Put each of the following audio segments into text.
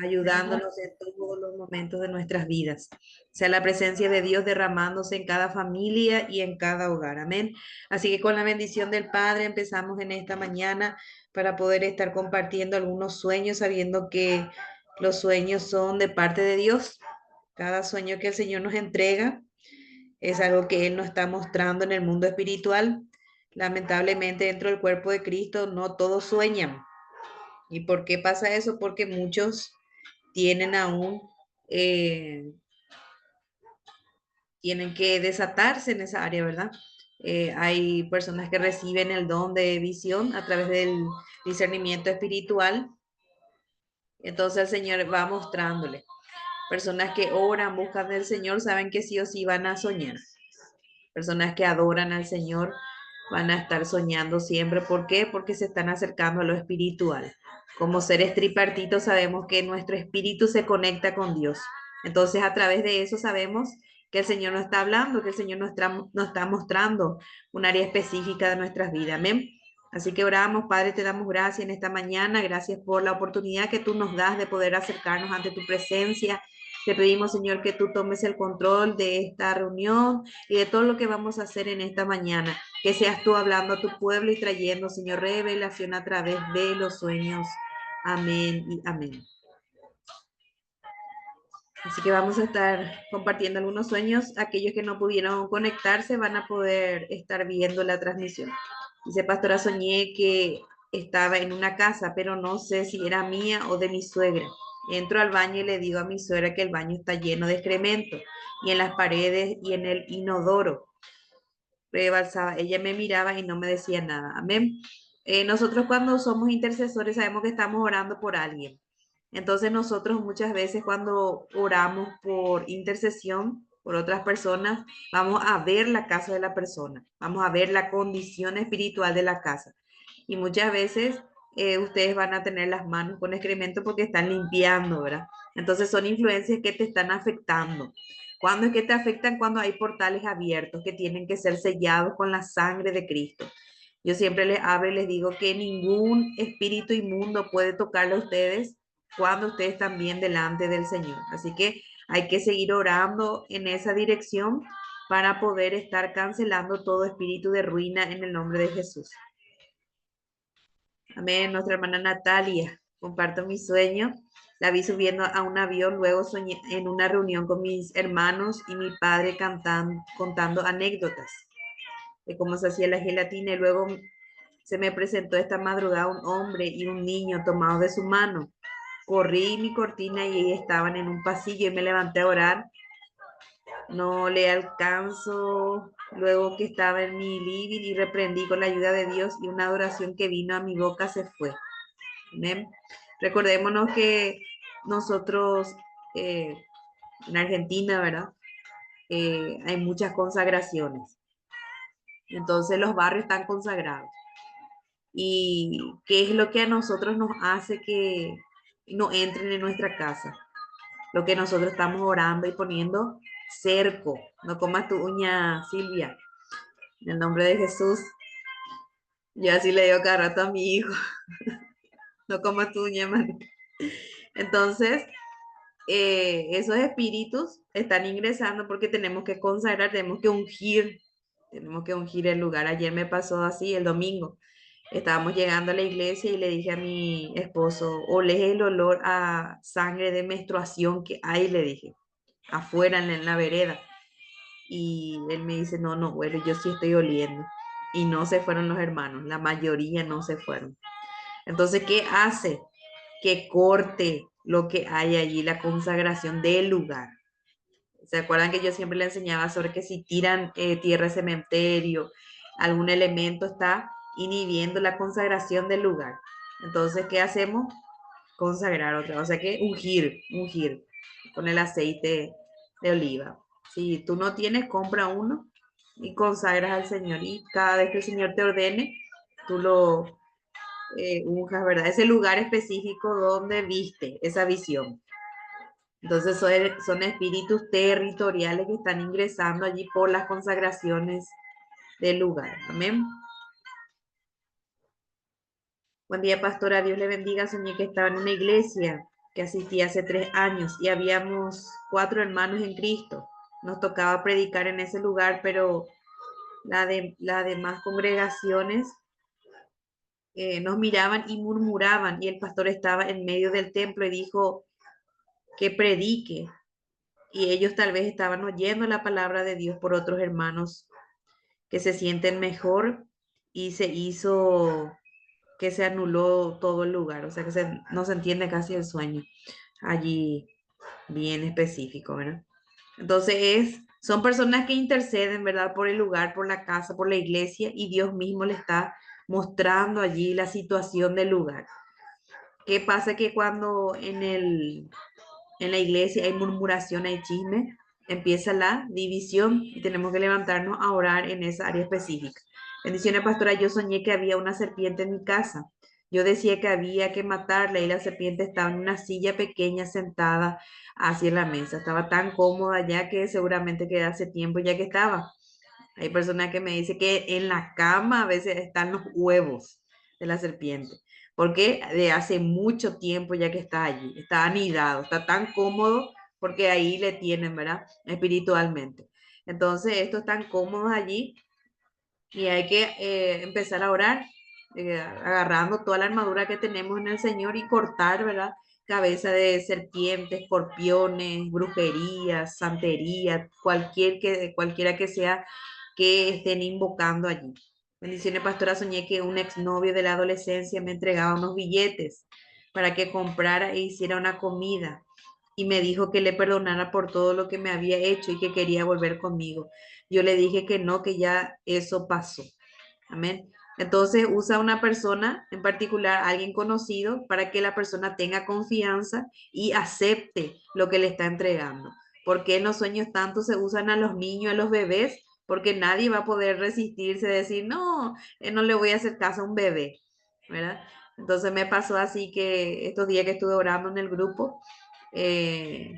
ayudándonos en todos los momentos de nuestras vidas. Sea la presencia de Dios derramándose en cada familia y en cada hogar. Amén. Así que con la bendición del Padre empezamos en esta mañana para poder estar compartiendo algunos sueños, sabiendo que los sueños son de parte de Dios. Cada sueño que el Señor nos entrega es algo que Él nos está mostrando en el mundo espiritual. Lamentablemente dentro del cuerpo de Cristo no todos sueñan. ¿Y por qué pasa eso? Porque muchos tienen aún, eh, tienen que desatarse en esa área, ¿verdad? Hay personas que reciben el don de visión a través del discernimiento espiritual. Entonces el Señor va mostrándole. Personas que oran, buscan del Señor, saben que sí o sí van a soñar. Personas que adoran al Señor van a estar soñando siempre. ¿Por qué? Porque se están acercando a lo espiritual. Como seres tripartitos sabemos que nuestro espíritu se conecta con Dios. Entonces a través de eso sabemos que el Señor nos está hablando, que el Señor nos está mostrando un área específica de nuestras vidas. Amén. Así que oramos, Padre, te damos gracias en esta mañana. Gracias por la oportunidad que tú nos das de poder acercarnos ante tu presencia. Te pedimos, Señor, que tú tomes el control de esta reunión y de todo lo que vamos a hacer en esta mañana. Que seas tú hablando a tu pueblo y trayendo, Señor, revelación a través de los sueños. Amén y amén. Así que vamos a estar compartiendo algunos sueños. Aquellos que no pudieron conectarse van a poder estar viendo la transmisión. Dice, pastora, soñé que estaba en una casa, pero no sé si era mía o de mi suegra. Entro al baño y le digo a mi suegra que el baño está lleno de excremento y en las paredes y en el inodoro rebalsaba. Ella me miraba y no me decía nada. Amén. Nosotros cuando somos intercesores sabemos que estamos orando por alguien. Entonces nosotros muchas veces cuando oramos por intercesión por otras personas, vamos a ver la casa de la persona, vamos a ver la condición espiritual de la casa. Y muchas veces ustedes van a tener las manos con excremento porque están limpiando, ¿verdad? Entonces son influencias que te están afectando. ¿Cuándo es que te afectan? Cuando hay portales abiertos que tienen que ser sellados con la sangre de Cristo. Yo siempre les hablo y les digo que ningún espíritu inmundo puede tocarle a ustedes cuando ustedes están bien delante del Señor. Así que hay que seguir orando en esa dirección para poder estar cancelando todo espíritu de ruina en el nombre de Jesús. Amén. Nuestra hermana Natalia, comparto mi sueño. La vi subiendo a un avión, luego soñé en una reunión con mis hermanos y mi padre contando anécdotas de cómo se hacía la gelatina y luego se me presentó esta madrugada un hombre y un niño tomados de su mano. Corrí mi cortina y ellos estaban en un pasillo y me levanté a orar. No le alcanzo. Luego que estaba en mi living y reprendí con la ayuda de Dios y una adoración que vino a mi boca se fue. Amén. Recordémonos que nosotros en Argentina, ¿verdad? Hay muchas consagraciones. Entonces los barrios están consagrados. ¿Y qué es lo que a nosotros nos hace que no entren en nuestra casa? Lo que nosotros estamos orando y poniendo cerco. No comas tu uña, Silvia. En el nombre de Jesús. Yo así le digo cada rato a mi hijo. No comas tu uña, man. Entonces, esos espíritus están ingresando porque tenemos que consagrar, tenemos que ungir el lugar. Ayer me pasó así, el domingo. Estábamos llegando a la iglesia y le dije a mi esposo, olé el olor a sangre de menstruación que hay, le dije, afuera en la vereda. Y él me dice, no, no, bueno, yo sí estoy oliendo. Y no se fueron los hermanos, la mayoría no se fueron. Entonces, ¿qué hace? Que corte lo que hay allí, la consagración del lugar. ¿Se acuerdan que yo siempre le enseñaba sobre que si tiran tierra de cementerio, algún elemento está inhibiendo la consagración del lugar? Entonces, ¿qué hacemos? Consagrar otra, o sea que ungir con el aceite de oliva. Si tú no tienes, compra uno y consagras al Señor. Y cada vez que el Señor te ordene, tú lo unjas, ¿verdad? Ese lugar específico donde viste esa visión. Entonces son espíritus territoriales que están ingresando allí por las consagraciones del lugar. Amén. Buen día, pastora. Dios le bendiga. Soñé que estaba en una iglesia que asistí hace 3 años y habíamos 4 hermanos en Cristo. Nos tocaba predicar en ese lugar, pero las demás congregaciones nos miraban y murmuraban y el pastor estaba en medio del templo y dijo que predique. Y ellos tal vez estaban oyendo la palabra de Dios por otros hermanos que se sienten mejor y se hizo que se anuló todo el lugar, o sea que no se entiende casi el sueño allí bien específico, ¿verdad? Entonces son personas que interceden, ¿verdad? Por el lugar, por la casa, por la iglesia y Dios mismo le está mostrando allí la situación del lugar. ¿Qué pasa? Que cuando en la iglesia hay murmuración, hay chisme, empieza la división y tenemos que levantarnos a orar en esa área específica. Bendiciones, pastora. Yo soñé que había una serpiente en mi casa. Yo decía que había que matarla y la serpiente estaba en una silla pequeña sentada hacia la mesa. Estaba tan cómoda ya que seguramente que hace tiempo ya que estaba. Hay personas que me dicen que en la cama a veces están los huevos de la serpiente, porque de hace mucho tiempo ya que está allí, está anidado, está tan cómodo porque ahí le tienen, ¿verdad? Espiritualmente. Entonces, estos están cómodos allí y hay que empezar a orar, agarrando toda la armadura que tenemos en el Señor y cortar, ¿verdad? Cabeza de serpientes, escorpiones, brujerías, santería, cualquiera que sea que estén invocando allí. Bendiciones, pastora. Soñé que un exnovio de la adolescencia me entregaba unos billetes para que comprara e hiciera una comida y me dijo que le perdonara por todo lo que me había hecho y que quería volver conmigo. Yo le dije que no, que ya eso pasó. Amén. Entonces usa una persona en particular, alguien conocido, para que la persona tenga confianza y acepte lo que le está entregando. Porque en los sueños tanto se usan a los niños, a los bebés, porque nadie va a poder resistirse, decir, no, no le voy a hacer caso a un bebé, ¿verdad? Entonces me pasó así que estos días que estuve orando en el grupo, eh,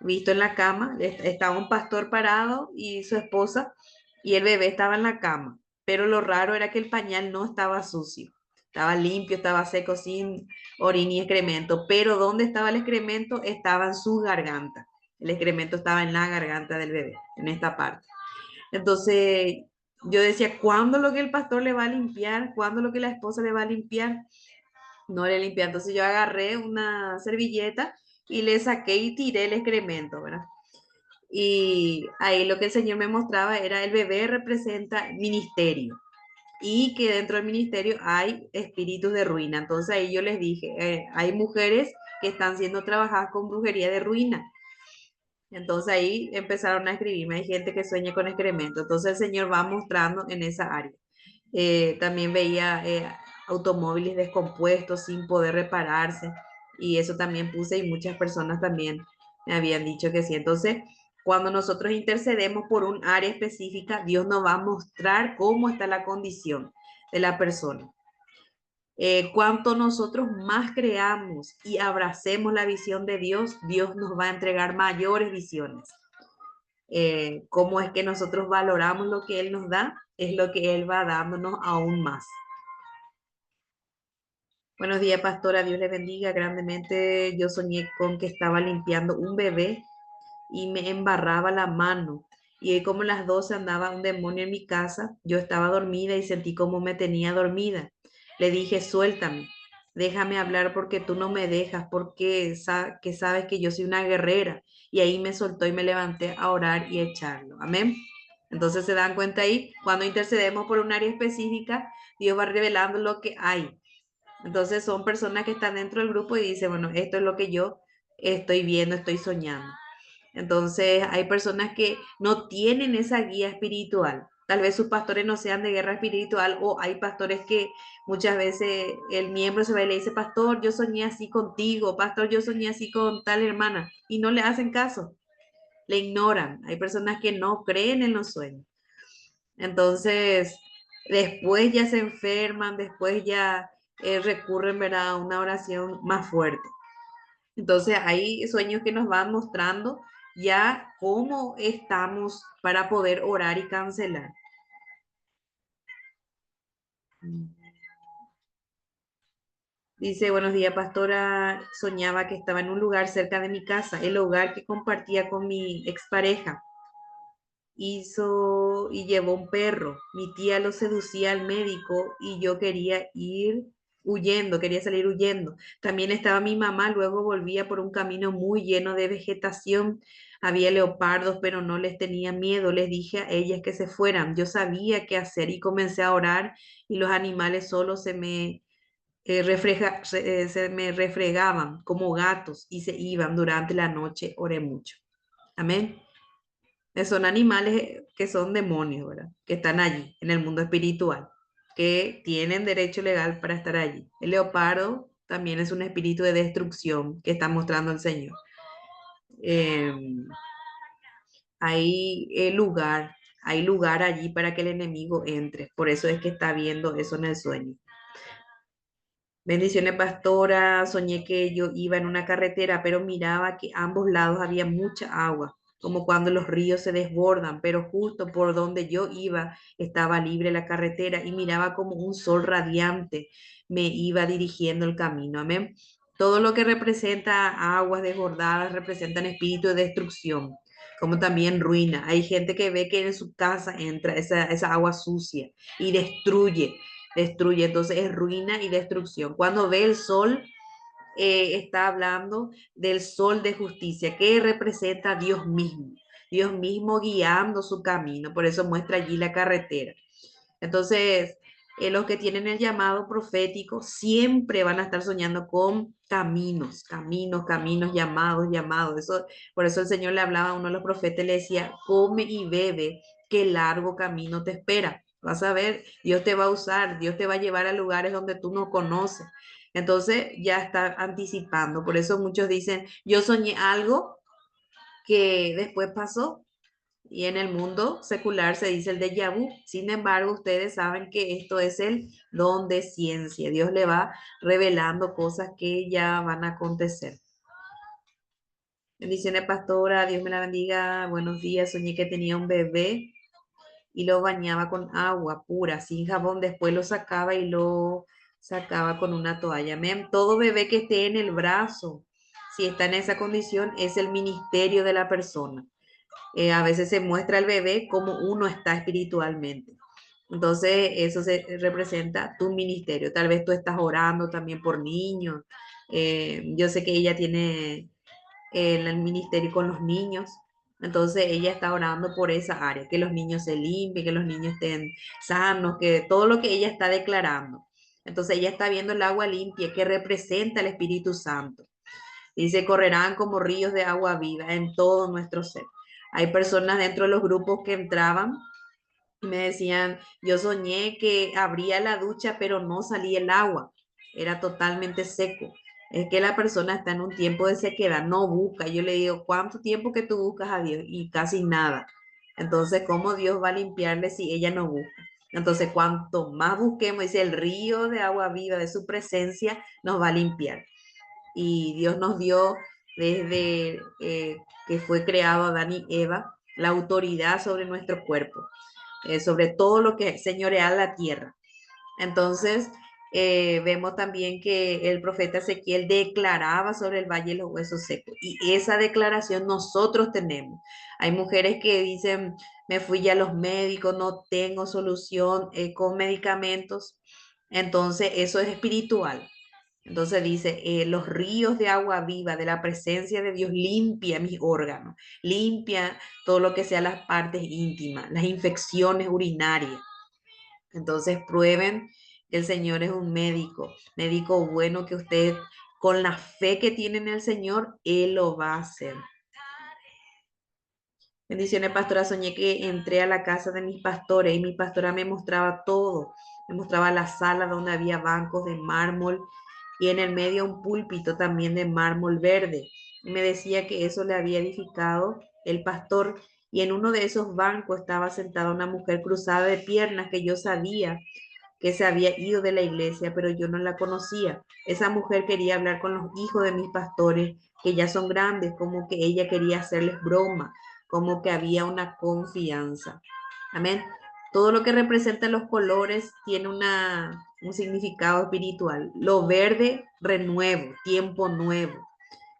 visto en la cama, estaba un pastor parado y su esposa, y el bebé estaba en la cama, pero lo raro era que el pañal no estaba sucio, estaba limpio, estaba seco, sin orín y excremento, pero donde estaba el excremento estaba en su garganta, el excremento estaba en la garganta del bebé, en esta parte. Entonces yo decía, ¿cuándo lo que el pastor le va a limpiar? ¿Cuándo lo que la esposa le va a limpiar? No le limpié. Entonces yo agarré una servilleta y le saqué y tiré el excremento, ¿verdad? Y ahí lo que el Señor me mostraba era el bebé representa ministerio y que dentro del ministerio hay espíritus de ruina. Entonces ahí yo les dije, hay mujeres que están siendo trabajadas con brujería de ruina. Entonces ahí empezaron a escribirme, hay gente que sueña con excremento. Entonces el Señor va mostrando en esa área. También veía automóviles descompuestos sin poder repararse y eso también puse y muchas personas también me habían dicho que sí. Entonces, cuando nosotros intercedemos por un área específica, Dios nos va a mostrar cómo está la condición de la persona. Cuanto nosotros más creamos y abracemos la visión de Dios, Dios nos va a entregar mayores visiones. Cómo es que nosotros valoramos lo que Él nos da, es lo que Él va dándonos aún más. Buenos días, pastora. Dios le bendiga grandemente. Yo soñé con que estaba limpiando un bebé y me embarraba la mano. Y como las 12 andaba un demonio en mi casa, yo estaba dormida y sentí como me tenía dormida. Le dije, suéltame, déjame hablar porque tú no me dejas, porque que sabes que yo soy una guerrera. Y ahí me soltó y me levanté a orar y a echarlo. Amén. Entonces se dan cuenta ahí, cuando intercedemos por un área específica, Dios va revelando lo que hay. Entonces son personas que están dentro del grupo y dicen, bueno, esto es lo que yo estoy viendo, estoy soñando. Entonces hay personas que no tienen esa guía espiritual. Tal vez sus pastores no sean de guerra espiritual o hay pastores que muchas veces el miembro se va y le dice, pastor, yo soñé así contigo, pastor, yo soñé así con tal hermana y no le hacen caso, le ignoran. Hay personas que no creen en los sueños. Entonces, después ya se enferman, después ya recurren, ¿verdad?, a una oración más fuerte. Entonces, hay sueños que nos van mostrando ya cómo estamos para poder orar y cancelar. Dice, buenos días, pastora. Soñaba que estaba en un lugar cerca de mi casa, el hogar que compartía con mi expareja. Hizo y llevó un perro. Mi tía lo seducía al médico y yo quería ir huyendo, quería salir huyendo. También estaba mi mamá, luego volvía por un camino muy lleno de vegetación. Había leopardos, pero no les tenía miedo. Les dije a ellas que se fueran. Yo sabía qué hacer y comencé a orar y los animales solo se me refregaban como gatos y se iban durante la noche. Oré mucho. Amén. Son animales que son demonios, ¿verdad? Que están allí, en el mundo espiritual, que tienen derecho legal para estar allí. El leopardo también es un espíritu de destrucción que está mostrando el Señor. Eh, hay lugar allí para que el enemigo entre. Por eso es que está viendo eso en el sueño. Bendiciones, pastora. Soñé que yo iba en una carretera, pero miraba que a ambos lados había mucha agua, como cuando los ríos se desbordan, pero justo por donde yo iba estaba libre la carretera y miraba como un sol radiante me iba dirigiendo el camino. Amén. Todo lo que representa aguas desbordadas representan espíritu de destrucción, como también ruina. Hay gente que ve que en su casa entra esa agua sucia y destruye, entonces es ruina y destrucción. Cuando ve el sol, está hablando del sol de justicia, que representa a Dios mismo guiando su camino, por eso muestra allí la carretera. Entonces, los que tienen el llamado profético siempre van a estar soñando con caminos, llamados. Eso, por eso el Señor le hablaba a uno de los profetas, le decía, come y bebe, qué largo camino te espera. Vas a ver, Dios te va a usar, Dios te va a llevar a lugares donde tú no conoces. Entonces ya está anticipando. Por eso muchos dicen, yo soñé algo que después pasó, y en el mundo secular se dice el déjà vu. Sin embargo, ustedes saben que esto es el don de ciencia. Dios le va revelando cosas que ya van a acontecer. Bendiciones, pastora. Dios me la bendiga. Buenos días. Soñé que tenía un bebé y lo bañaba con agua pura, sin jabón. Después lo sacaba y lo sacaba con una toalla. Amén. Todo bebé que esté en el brazo, si está en esa condición, es el ministerio de la persona. A veces se muestra el bebé como uno está espiritualmente. Entonces, eso se representa tu ministerio. Tal vez tú estás orando también por niños. Yo sé que ella tiene el ministerio con los niños. Entonces, ella está orando por esa área, que los niños se limpien, que los niños estén sanos, que todo lo que ella está declarando. Entonces, ella está viendo el agua limpia que representa el Espíritu Santo. Dice, correrán como ríos de agua viva en todo nuestro ser. Hay personas dentro de los grupos que entraban y me decían, yo soñé que abría la ducha, pero no salía el agua. Era totalmente seco. Es que la persona está en un tiempo de sequedad, no busca. Yo le digo, ¿cuánto tiempo que tú buscas a Dios? Y casi nada. Entonces, ¿cómo Dios va a limpiarle si ella no busca? Entonces, cuanto más busquemos, dice, el río de agua viva de su presencia nos va a limpiar. Y Dios nos dio desde que fue creado Adán y Eva la autoridad sobre nuestro cuerpo, sobre todo lo que señorea la tierra. Entonces, vemos también que el profeta Ezequiel declaraba sobre el valle de los huesos secos y esa declaración nosotros tenemos. Hay mujeres que dicen, me fui ya a los médicos, no tengo solución con medicamentos. Entonces, eso es espiritual. Entonces dice, los ríos de agua viva de la presencia de Dios limpia mis órganos, limpia todo lo que sea las partes íntimas, las infecciones urinarias. Entonces prueben que el Señor es un médico, médico bueno que usted con la fe que tiene en el Señor, Él lo va a hacer. Bendiciones, pastora. Soñé que entré a la casa de mis pastores y mi pastora me mostraba todo. Me mostraba la sala donde había bancos de mármol y en el medio un púlpito también de mármol verde. Y me decía que eso le había edificado el pastor y en uno de esos bancos estaba sentada una mujer cruzada de piernas que yo sabía que se había ido de la iglesia, pero yo no la conocía. Esa mujer quería hablar con los hijos de mis pastores, que ya son grandes, como que ella quería hacerles broma, como que había una confianza. Amén. Todo lo que representa los colores tiene un significado espiritual. Lo verde, renuevo, tiempo nuevo,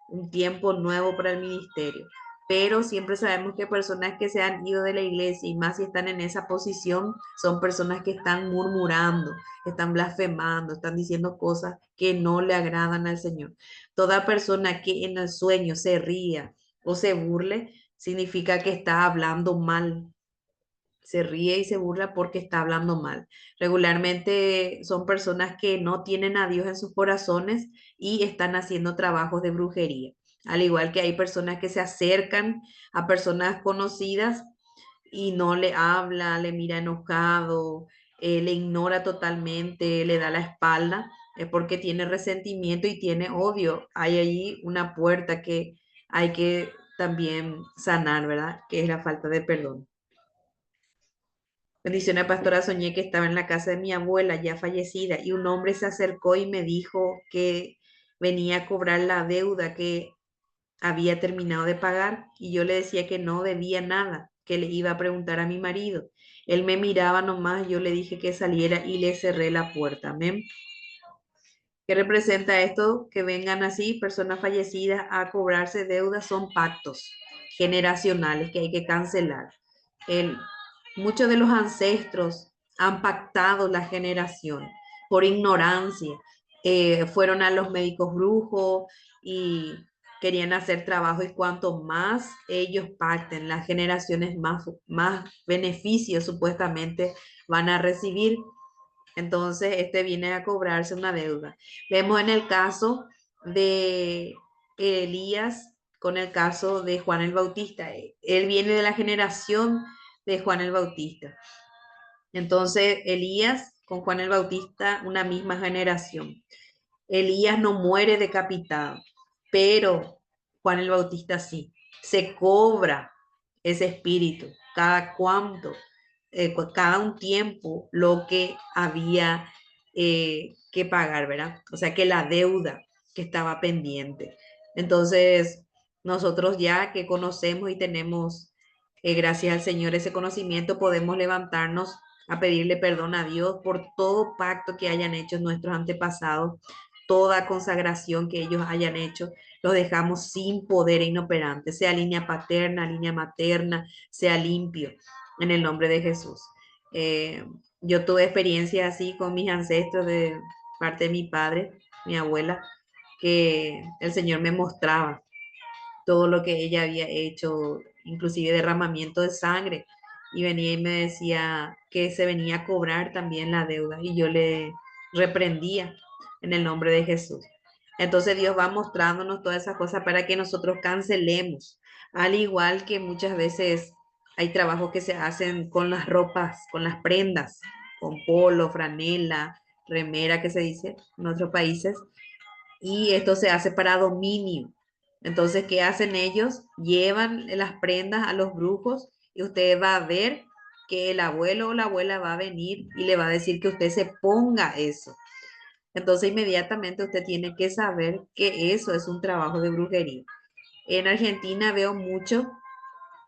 un tiempo nuevo para el ministerio. Pero siempre sabemos que personas que se han ido de la iglesia y más si están en esa posición, son personas que están murmurando, están blasfemando, están diciendo cosas que no le agradan al Señor. Toda persona que en el sueño se ría o se burle, significa que está hablando mal, se ríe y se burla porque está hablando mal. Regularmente son personas que no tienen a Dios en sus corazones y están haciendo trabajos de brujería. Al igual que hay personas que se acercan a personas conocidas y no le habla, le mira enojado, le ignora totalmente, le da la espalda, es porque tiene resentimiento y tiene odio. Hay ahí una puerta que hay que también sanar, ¿verdad? Que es la falta de perdón. Bendiciones, pastora. Soñé que estaba en la casa de mi abuela, ya fallecida, y un hombre se acercó y me dijo que venía a cobrar la deuda que había terminado de pagar, y yo le decía que no debía nada, que le iba a preguntar a mi marido. Él me miraba nomás, yo le dije que saliera y le cerré la puerta. Amén. ¿Qué representa esto? Que vengan así personas fallecidas a cobrarse deudas, son pactos generacionales que hay que cancelar. El, muchos de los ancestros han pactado la generación por ignorancia. Fueron a los médicos brujos y querían hacer trabajo y cuanto más ellos pacten, las generaciones más beneficios supuestamente van a recibir. Entonces, este viene a cobrarse una deuda. Vemos en el caso de Elías con el caso de Juan el Bautista. Él viene de la generación de Juan el Bautista. Entonces, Elías con Juan el Bautista, una misma generación. Elías no muere decapitado, pero Juan el Bautista sí. Se cobra ese espíritu cada cuánto, cada un tiempo lo que había que pagar, ¿verdad? O sea que la deuda que estaba pendiente. Entonces, nosotros ya que conocemos y tenemos, gracias al Señor, ese conocimiento, podemos levantarnos a pedirle perdón a Dios por todo pacto que hayan hecho nuestros antepasados, toda consagración que ellos hayan hecho, los dejamos sin poder e inoperante, sea línea paterna, línea materna, sea limpio, en el nombre de Jesús. Yo tuve experiencia así con mis ancestros de parte de mi padre, mi abuela, que el Señor me mostraba todo lo que ella había hecho, inclusive derramamiento de sangre, y venía y me decía que se venía a cobrar también la deuda, y yo le reprendía en el nombre de Jesús. Entonces Dios va mostrándonos todas esas cosas para que nosotros cancelemos, al igual que muchas veces hay trabajos que se hacen con las ropas, con las prendas, con polo, franela, remera que se dice en otros países, y esto se hace para dominio. Entonces, ¿qué hacen ellos? Llevan las prendas a los brujos y usted va a ver que el abuelo o la abuela va a venir y le va a decir que usted se ponga eso. Entonces, inmediatamente usted tiene que saber que eso es un trabajo de brujería. En Argentina veo mucho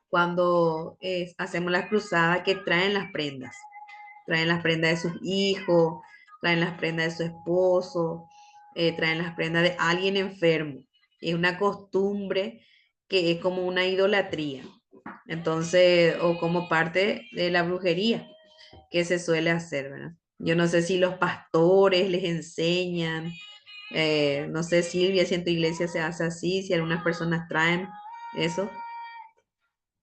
cuando hacemos las cruzadas que traen las prendas de sus hijos, traen las prendas de su esposo, traen las prendas de alguien enfermo. Es una costumbre que es como una idolatría. Entonces, o como parte de la brujería que se suele hacer, ¿verdad? Yo no sé si los pastores les enseñan, no sé, Silvia, si en tu iglesia se hace así, si algunas personas traen eso.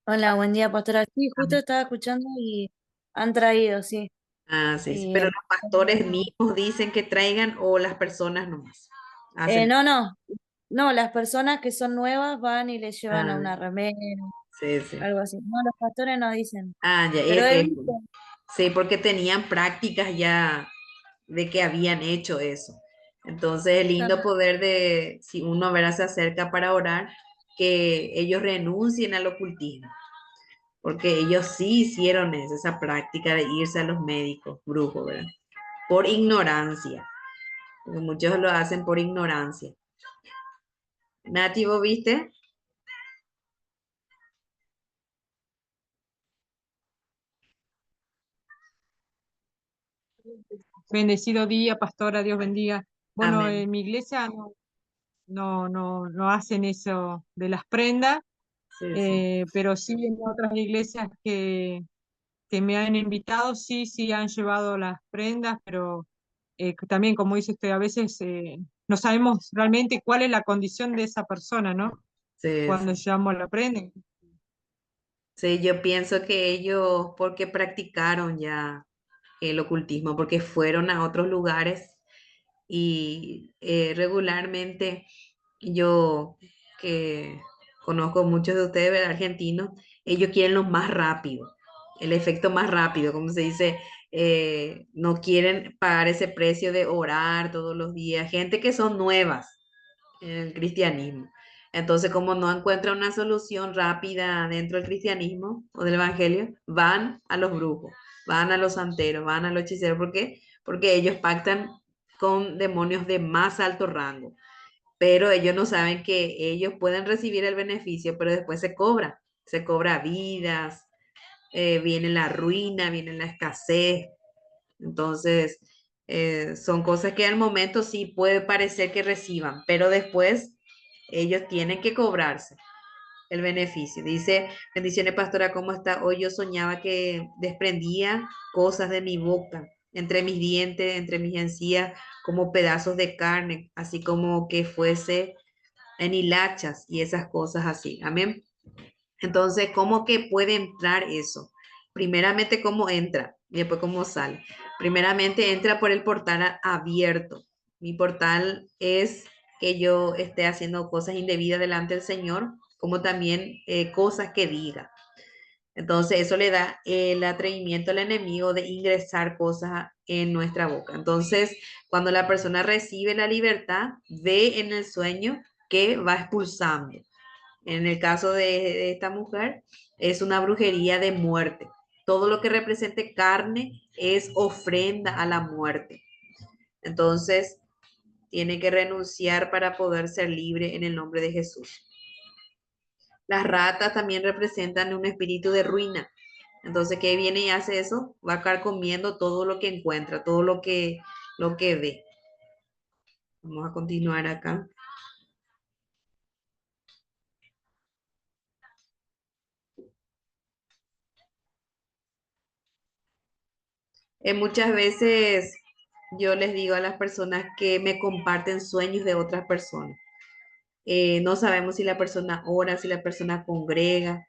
Hola, buen día, pastora. Sí, justo estaba escuchando y han traído, sí. Ah, sí, sí, Y pero los pastores mismos dicen que traigan o las personas nomás hacen. no, no, no, las personas que son nuevas van y les llevan a Ah, una remera, sí, sí. algo así. No, los pastores no dicen. Ah, ya, Pero he visto. sí, porque tenían prácticas ya de que habían hecho eso. Entonces, es lindo poder de, si uno verá se acerca para orar, que ellos renuncien al ocultismo, porque ellos sí hicieron eso, esa práctica de irse a los médicos brujos, ¿verdad? Por ignorancia, porque muchos lo hacen por ignorancia. Nati, ¿vos viste? Bendecido día, pastora, Dios bendiga. Bueno, Amén. en mi iglesia no hacen eso de las prendas, Sí, sí. pero sí en otras iglesias que me han invitado, sí han llevado las prendas, pero también, como dice usted, a veces no sabemos realmente cuál es la condición de esa persona, ¿no? Sí, Cuando sí. llevamos la prenda. Sí, yo pienso que ellos, porque practicaron ya el ocultismo, porque fueron a otros lugares y regularmente yo que conozco muchos de ustedes, ¿verdad? Argentinos, ellos quieren lo más rápido, el efecto más rápido, como se dice, no quieren pagar ese precio de orar todos los días, gente que son nuevas en el cristianismo. Entonces, como no encuentran una solución rápida dentro del cristianismo o del evangelio, van a los brujos, van a los santeros, van a los hechiceros. ¿Por qué? Porque ellos pactan con demonios de más alto rango, pero ellos no saben que ellos pueden recibir el beneficio, pero después se cobra vidas, viene la ruina, viene la escasez. Entonces, son cosas que al momento sí puede parecer que reciban, pero después ellos tienen que cobrarse el beneficio. Dice, bendiciones pastora, ¿cómo está? Hoy yo soñaba que desprendía cosas de mi boca, entre mis dientes, entre mis encías, como pedazos de carne, así como que fuese en hilachas y esas cosas así. Amén. Entonces, ¿cómo que puede entrar eso? Primeramente, ¿cómo entra? Y después, ¿cómo sale? Primeramente, entra por el portal abierto. Mi portal es que yo esté haciendo cosas indebidas delante del Señor, como también cosas que diga. Entonces, eso le da el atrevimiento al enemigo de ingresar cosas en nuestra boca. Entonces, cuando la persona recibe la libertad, ve en el sueño que va expulsando. En el caso de esta mujer, es una brujería de muerte. Todo lo que represente carne es ofrenda a la muerte. Entonces, tiene que renunciar para poder ser libre en el nombre de Jesús. Las ratas también representan un espíritu de ruina. Entonces, ¿qué viene y hace eso? Va a estar comiendo todo lo que encuentra, todo lo que ve. Vamos a continuar acá. Muchas veces yo les digo a las personas que me comparten sueños de otras personas. No sabemos si la persona ora, si la persona congrega.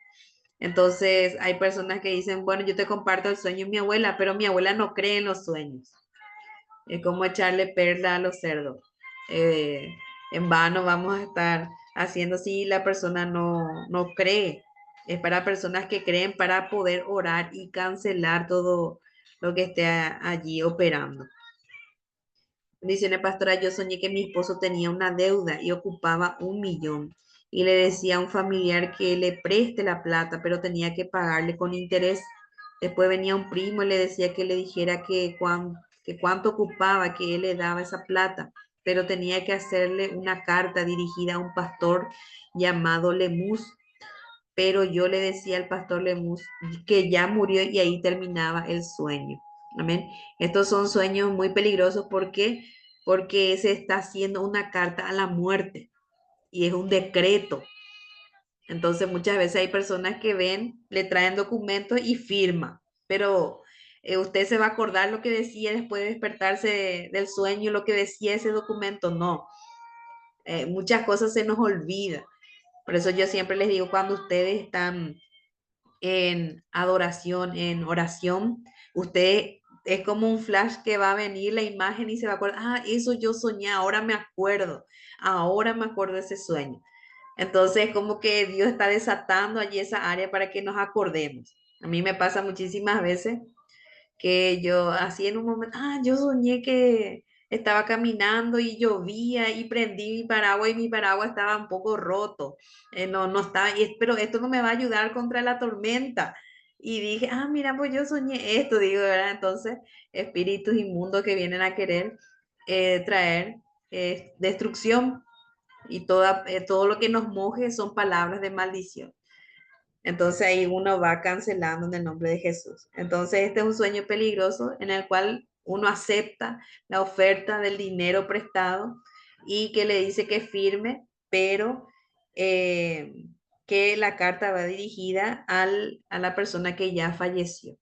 Entonces hay personas que dicen, bueno, yo te comparto el sueño de mi abuela, pero mi abuela no cree en los sueños. Es como echarle perla a los cerdos. Eh, en vano vamos a estar haciendo si la persona no cree. Es para personas que creen para poder orar y cancelar todo lo que esté allí operando. Dice la pastora, yo soñé que mi esposo tenía una deuda y ocupaba 1 millón. Y le decía a un familiar que le preste la plata, pero tenía que pagarle con interés. Después venía un primo y le decía que le dijera que cuánto ocupaba, que él le daba esa plata, pero tenía que hacerle una carta dirigida a un pastor llamado Lemus. Pero yo le decía al pastor Lemus que ya murió y ahí terminaba el sueño. Amén. Estos son sueños muy peligrosos porque se está haciendo una carta a la muerte y es un decreto. Entonces muchas veces hay personas que ven, le traen documentos y firma, pero usted se va a acordar lo que decía después de despertarse del sueño, lo que decía ese documento. No, muchas cosas se nos olvida. Por eso yo siempre les digo, cuando ustedes están en adoración, en oración, usted es como un flash que va a venir la imagen y se va a acordar, ah, eso yo soñé, ahora me acuerdo de ese sueño. Entonces, como que Dios está desatando allí esa área para que nos acordemos. A mí me pasa muchísimas veces que yo así en un momento, ah, yo soñé que estaba caminando y llovía y prendí mi paraguas y mi paraguas estaba un poco roto. No estaba, pero esto no me va a ayudar contra la tormenta. Y dije, ah, mira, pues yo soñé esto, digo, ¿verdad? Entonces, espíritus inmundos que vienen a querer traer destrucción y todo lo que nos moje son palabras de maldición. Entonces ahí uno va cancelando en el nombre de Jesús. Entonces este es un sueño peligroso en el cual uno acepta la oferta del dinero prestado y que le dice que firme, pero eh, que la carta va dirigida a la persona que ya falleció.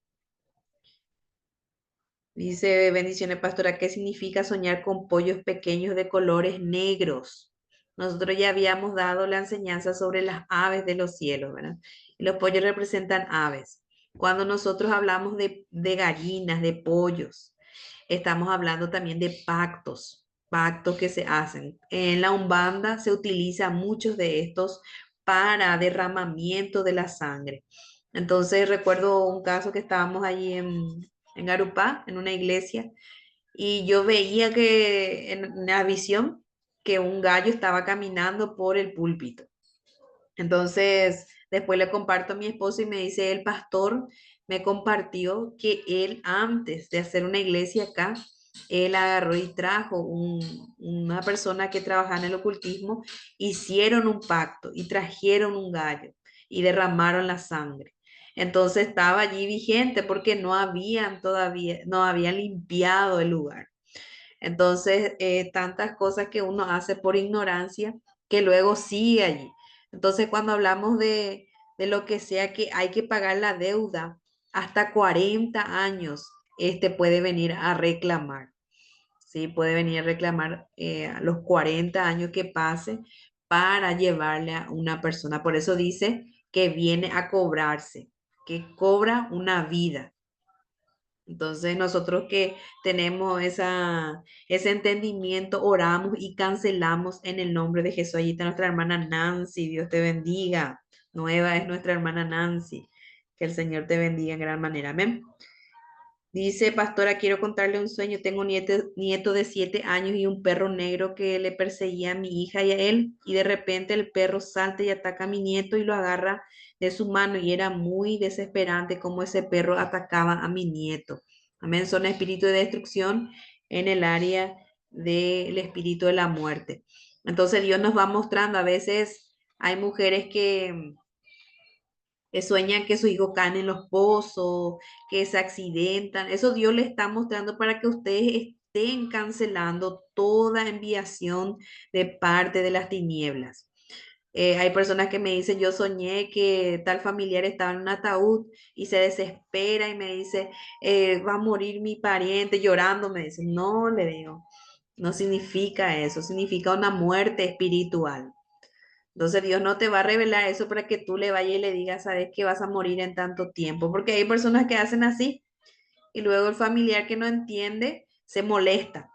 Dice, bendiciones, pastora, ¿qué significa soñar con pollos pequeños de colores negros? Nosotros ya habíamos dado la enseñanza sobre las aves de los cielos, ¿verdad? Y los pollos representan aves. Cuando nosotros hablamos de gallinas, de pollos, estamos hablando también de pactos, pactos que se hacen. En la Umbanda se utiliza muchos de estos para derramamiento de la sangre. Entonces recuerdo un caso que estábamos allí en Garupá, en una iglesia, y yo veía que en la visión que un gallo estaba caminando por el púlpito. Entonces, después le comparto a mi esposo y me dice, el pastor me compartió que él antes de hacer una iglesia acá, él agarró y trajo una persona que trabajaba en el ocultismo, hicieron un pacto y trajeron un gallo y derramaron la sangre. Entonces estaba allí vigente porque no habían todavía, no habían limpiado el lugar. Entonces, tantas cosas que uno hace por ignorancia que luego sigue allí. Entonces, cuando hablamos de lo que sea que hay que pagar la deuda, hasta 40 años, este puede venir a reclamar. Sí, puede venir a reclamar a los 40 años que pase para llevarle a una persona. Por eso dice que viene a cobrarse, que cobra una vida. Entonces nosotros que tenemos ese entendimiento, oramos y cancelamos en el nombre de Jesús. Allí está nuestra hermana Nancy, Dios te bendiga. Nueva es nuestra hermana Nancy. Que el Señor te bendiga en gran manera. Amén. Dice, pastora, quiero contarle un sueño. Tengo un nieto de 7 años y un perro negro que le perseguía a mi hija y a él. Y de repente el perro salta y ataca a mi nieto y lo agarra de su mano. Y era muy desesperante cómo ese perro atacaba a mi nieto. Amén. Son espíritus de destrucción en el área del espíritu de la muerte. Entonces Dios nos va mostrando. A veces hay mujeres que sueñan que sus hijos caen en los pozos, que se accidentan. Eso Dios le está mostrando para que ustedes estén cancelando toda enviación de parte de las tinieblas. Hay personas que me dicen, yo soñé que tal familiar estaba en un ataúd y se desespera y me dice, va a morir mi pariente llorando. Me dice, no, le digo, no significa eso, significa una muerte espiritual. Entonces Dios no te va a revelar eso para que tú le vayas y le digas, sabes que vas a morir en tanto tiempo, porque hay personas que hacen así y luego el familiar que no entiende se molesta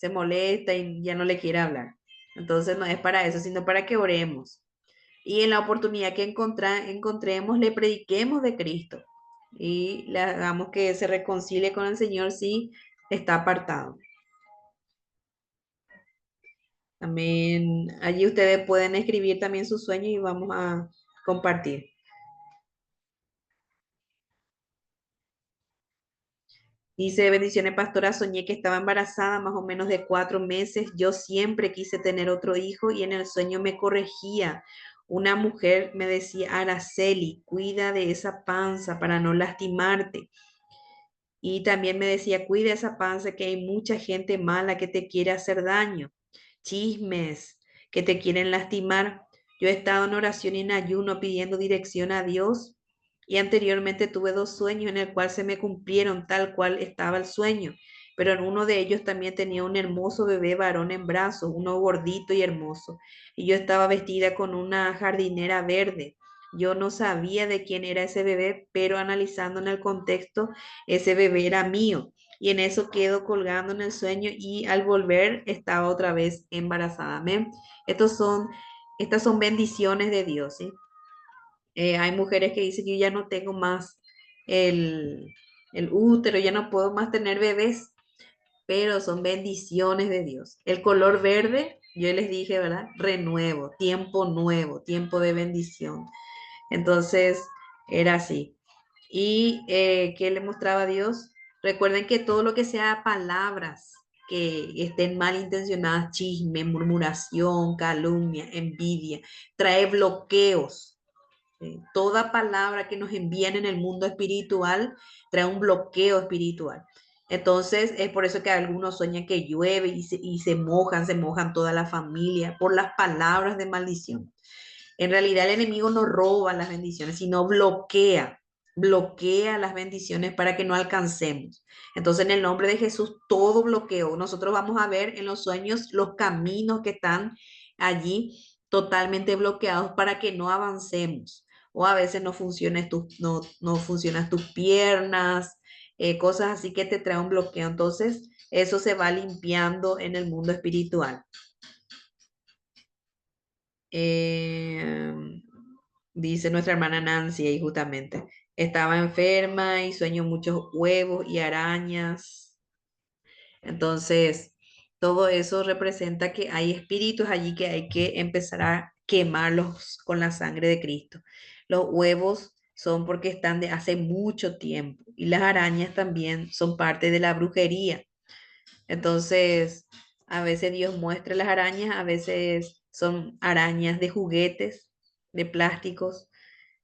y ya no le quiere hablar. Entonces no es para eso, sino para que oremos. Y en la oportunidad que encontremos, le prediquemos de Cristo y le hagamos que se reconcilie con el Señor si está apartado. También allí ustedes pueden escribir también sus sueños y vamos a compartir. Dice, bendiciones, pastora, soñé que estaba embarazada más o menos de 4 meses. Yo siempre quise tener otro hijo y en el sueño me corregía. Una mujer me decía, Araceli, cuida de esa panza para no lastimarte. Y también me decía, cuida esa panza que hay mucha gente mala que te quiere hacer daño. Chismes que te quieren lastimar. Yo he estado en oración y en ayuno pidiendo dirección a Dios y anteriormente tuve 2 sueños en el cual se me cumplieron tal cual estaba el sueño, pero en uno de ellos también tenía un hermoso bebé varón en brazos, uno gordito y hermoso, y yo estaba vestida con una jardinera verde. Yo no sabía de quién era ese bebé, pero analizando en el contexto, ese bebé era mío. Y en eso quedo colgando en el sueño y al volver estaba otra vez embarazada. Amén. Estas son bendiciones de Dios, ¿sí? Hay mujeres que dicen, yo ya no tengo más el, el útero, ya no puedo más tener bebés, pero son bendiciones de Dios. El color verde, yo les dije, ¿verdad? Renuevo, tiempo nuevo, tiempo de bendición. Entonces, era así. ¿Y qué le mostraba a Dios? Recuerden que todo lo que sea palabras que estén malintencionadas, chisme, murmuración, calumnia, envidia, trae bloqueos. Toda palabra que nos envían en el mundo espiritual trae un bloqueo espiritual. Entonces, es por eso que algunos sueñan que llueve y se mojan toda la familia por las palabras de maldición. En realidad el enemigo no roba las bendiciones, sino bloquea las bendiciones para que no alcancemos. Entonces, en el nombre de Jesús, todo bloqueo. Nosotros vamos a ver en los sueños los caminos que están allí totalmente bloqueados para que no avancemos. O a veces no funcionan tus piernas, cosas así que te traen un bloqueo. Entonces, eso se va limpiando en el mundo espiritual. Eh, Dice nuestra hermana Nancy ahí justamente. Estaba enferma y sueño muchos huevos y arañas. Entonces, todo eso representa que hay espíritus allí que hay que empezar a quemarlos con la sangre de Cristo. Los huevos son porque están de hace mucho tiempo y las arañas también son parte de la brujería. Entonces, a veces Dios muestra las arañas, a veces son arañas de juguetes, de plásticos,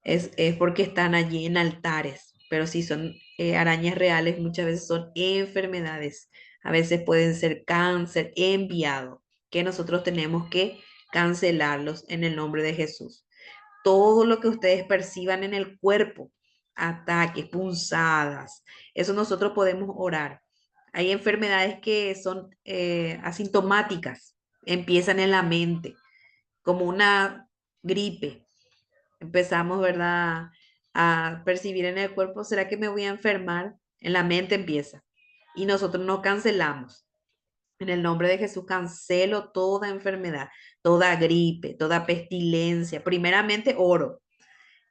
es porque están allí en altares, pero si son arañas reales, muchas veces son enfermedades, a veces pueden ser cáncer enviado, que nosotros tenemos que cancelarlos en el nombre de Jesús. Todo lo que ustedes perciban en el cuerpo, ataques, punzadas, eso nosotros podemos orar. Hay enfermedades que son asintomáticas, empiezan en la mente, como una gripe. Empezamos, ¿verdad?, a percibir en el cuerpo, ¿será que me voy a enfermar? En la mente empieza. Y nosotros no cancelamos. En el nombre de Jesús cancelo toda enfermedad, toda gripe, toda pestilencia. Primeramente oro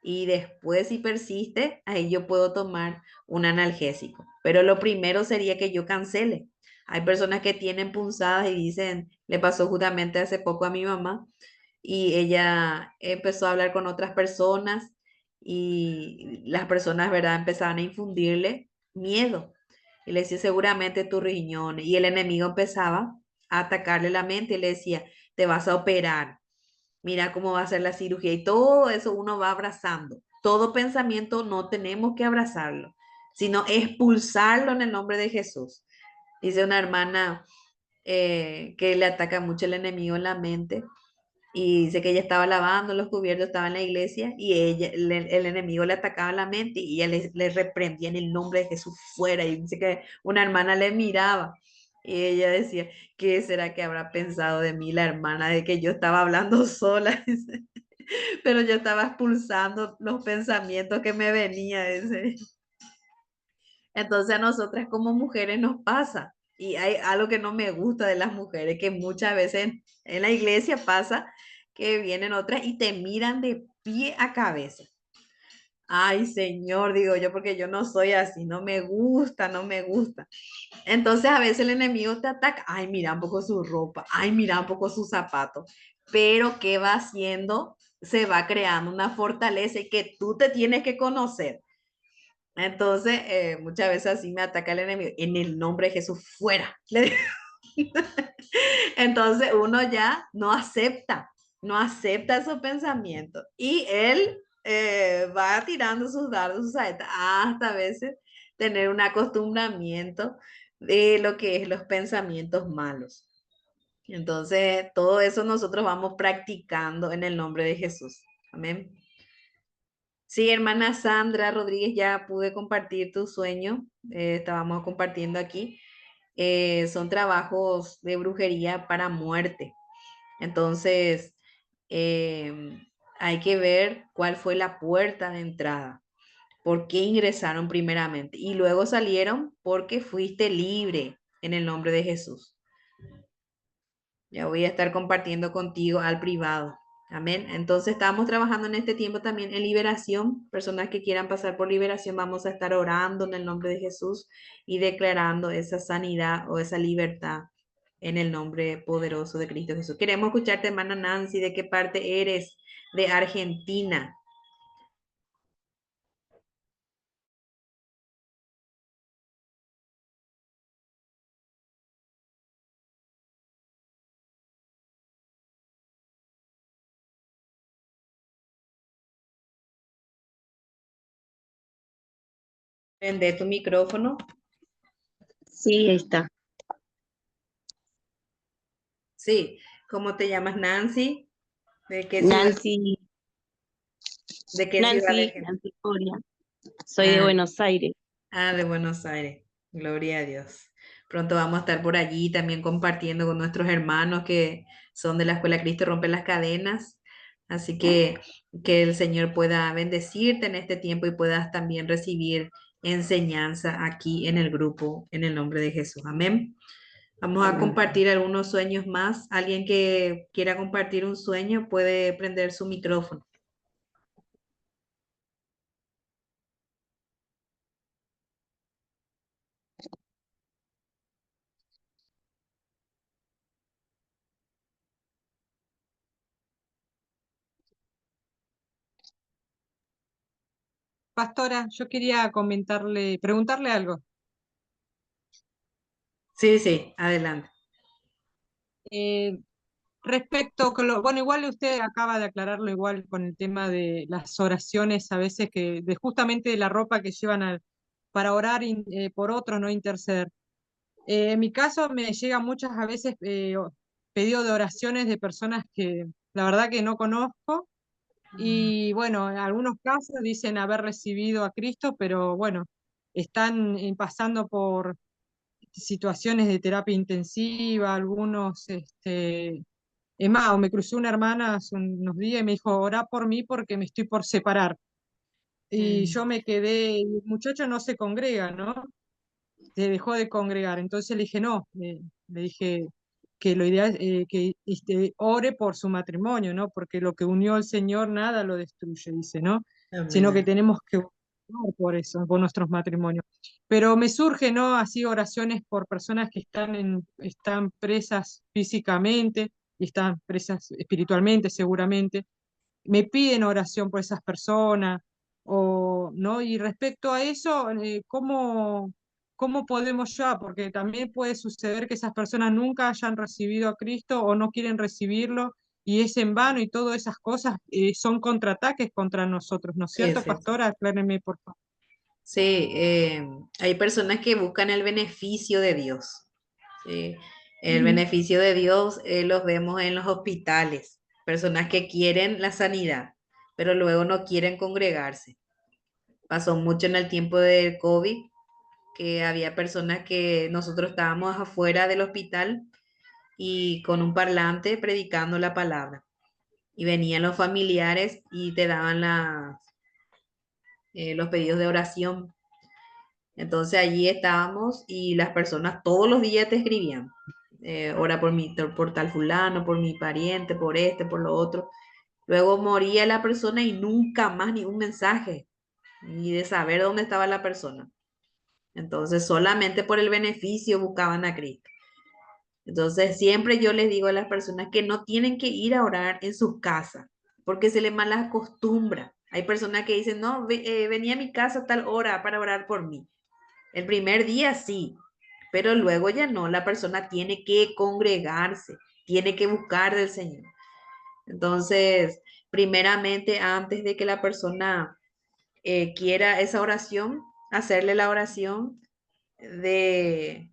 y después si persiste, ahí yo puedo tomar un analgésico. Pero lo primero sería que yo cancele. Hay personas que tienen punzadas y dicen, le pasó justamente hace poco a mi mamá y ella empezó a hablar con otras personas y las personas, ¿verdad?, empezaban a infundirle miedo. Y le decía, seguramente tus riñones. Y el enemigo empezaba a atacarle la mente y le decía, te vas a operar, mira cómo va a ser la cirugía y todo eso uno va abrazando. Todo pensamiento no tenemos que abrazarlo, sino expulsarlo en el nombre de Jesús. Dice una hermana que le ataca mucho el enemigo en la mente y dice que ella estaba lavando los cubiertos, estaba en la iglesia y el enemigo le atacaba la mente y ella le reprendía en el nombre de Jesús fuera. Y dice que una hermana le miraba y ella decía, ¿qué será que habrá pensado de mí la hermana de que yo estaba hablando sola? Dice, pero yo estaba expulsando los pensamientos que me venían. Dice. Entonces a nosotras como mujeres nos pasa. Y hay algo que no me gusta de las mujeres, que muchas veces en la iglesia pasa que vienen otras y te miran de pie a cabeza. Ay, Señor, digo yo, porque yo no soy así, no me gusta, no me gusta. Entonces a veces el enemigo te ataca, ay, mira un poco su ropa, ay, mira un poco sus zapatos, pero ¿qué va haciendo? Se va creando una fortaleza y que tú te tienes que conocer. Entonces, muchas veces así me ataca el enemigo, en el nombre de Jesús, fuera. Le digo. Entonces uno ya no acepta esos pensamientos y él va tirando sus dardos, sus saetas, hasta a veces tener un acostumbramiento de lo que es los pensamientos malos. Entonces, todo eso nosotros vamos practicando en el nombre de Jesús. Amén. Sí, hermana Sandra Rodríguez, ya pude compartir tu sueño. Estábamos compartiendo aquí. Son trabajos de brujería para muerte. Entonces, em, hay que ver cuál fue la puerta de entrada, por qué ingresaron primeramente y luego salieron porque fuiste libre en el nombre de Jesús. Ya voy a estar compartiendo contigo al privado. Amén. Entonces estamos trabajando en este tiempo también en liberación. Personas que quieran pasar por liberación, vamos a estar orando en el nombre de Jesús y declarando esa sanidad o esa libertad en el nombre poderoso de Cristo Jesús. Queremos escucharte, hermana Nancy, ¿de qué parte eres? De Argentina. Prende tu micrófono. Sí, ahí está. Sí, ¿cómo te llamas, Nancy? ¿De qué ciudad? Nancy, ¿De qué ciudad de Nancy, Argentina? Nancy Coria. Soy de Ah, Buenos Aires. de Buenos Aires. Gloria a Dios. Pronto vamos a estar por allí también compartiendo con nuestros hermanos que son de la Escuela Cristo Rompe las Cadenas. Así que el Señor pueda bendecirte en este tiempo y puedas también recibir enseñanza aquí en el grupo, en el nombre de Jesús. Amén. Vamos a compartir algunos sueños más. Alguien que quiera compartir un sueño puede prender su micrófono. Pastora, yo quería preguntarle algo. Sí, sí, adelante. Eh, Respecto, bueno, igual usted acaba de aclararlo igual con el tema de las oraciones, a veces de justamente de la ropa que llevan para orar por otros, no interceder. En mi caso me llegan muchas a veces pedidos de oraciones de personas que la verdad que no conozco y bueno, en algunos casos dicen haber recibido a Cristo, pero bueno, están pasando por situaciones de terapia intensiva, algunos, es más, o me cruzó una hermana hace unos días y me dijo, orá por mí porque me estoy por separar. Y Mm, yo me quedé, el muchacho no se congrega, ¿no? Se dejó de congregar. Entonces le dije, no, le dije que lo ideal es que ore por su matrimonio, ¿no? Porque lo que unió el Señor nada lo destruye, dice, ¿no? Sino que amén. tenemos que orar por eso, por nuestros matrimonios. Pero me surge, ¿no? Así oraciones por personas que están presas físicamente y están presas espiritualmente, seguramente. Me piden oración por esas personas, ¿no? Y respecto a eso, ¿cómo podemos ya? Porque también puede suceder que esas personas nunca hayan recibido a Cristo o no quieren recibirlo y es en vano y todas esas cosas son contraataques contra nosotros, ¿no es Sí, cierto, sí, sí. pastora? Acláreme, por favor. Sí, hay personas que buscan el beneficio de Dios. ¿Sí? El Ujú. beneficio de Dios los vemos en los hospitales. Personas que quieren la sanidad, pero luego no quieren congregarse. Pasó mucho en el tiempo del COVID, que había personas que nosotros estábamos afuera del hospital y con un parlante predicando la palabra. Y venían los familiares y te daban los pedidos de oración. Entonces allí estábamos y las personas todos los días te escribían, ora por mi, por tal fulano, por mi pariente, por este, por lo otro. Luego moría la persona y nunca más ni un mensaje, ni de saber dónde estaba la persona. Entonces solamente por el beneficio buscaban a Cristo. Entonces siempre yo les digo a las personas que no tienen que ir a orar en sus casas, porque se les mala acostumbra. Hay personas que dicen, no, venía a mi casa a tal hora para orar por mí. El primer día sí, pero luego ya no, la persona tiene que congregarse, tiene que buscar del Señor. Entonces, primeramente, antes de que la persona quiera esa oración, hacerle la oración de,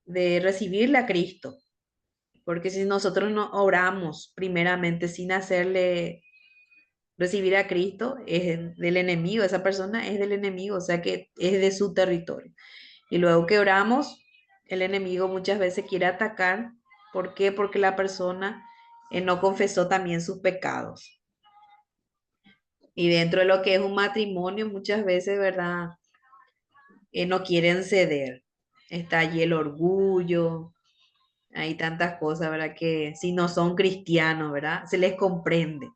de recibirle a Cristo. Porque si nosotros no oramos primeramente sin hacerle recibir a Cristo, es del enemigo, esa persona es del enemigo, o sea que es de su territorio. Y luego que oramos, el enemigo muchas veces quiere atacar. ¿Por qué? Porque la persona no confesó también sus pecados. Y dentro de lo que es un matrimonio, muchas veces, ¿verdad? No quieren ceder. Está allí el orgullo, hay tantas cosas, ¿verdad? Que si no son cristianos, ¿verdad? Se les comprende.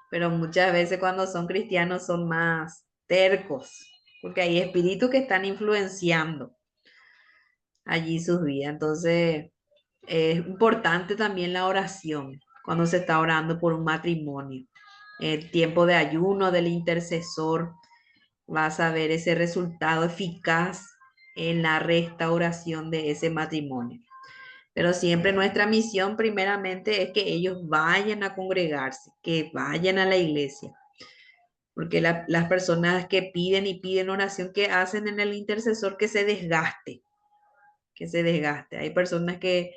Pero muchas veces cuando son cristianos son más tercos, porque hay espíritus que están influenciando allí sus vidas. Entonces, es importante también la oración cuando se está orando por un matrimonio. El tiempo de ayuno del intercesor, vas a ver ese resultado eficaz en la restauración de ese matrimonio. Pero siempre nuestra misión primeramente es que ellos vayan a congregarse, que vayan a la iglesia. Porque las personas que piden y piden oración, que hacen en el intercesor que se desgaste. que se desgaste. Hay personas que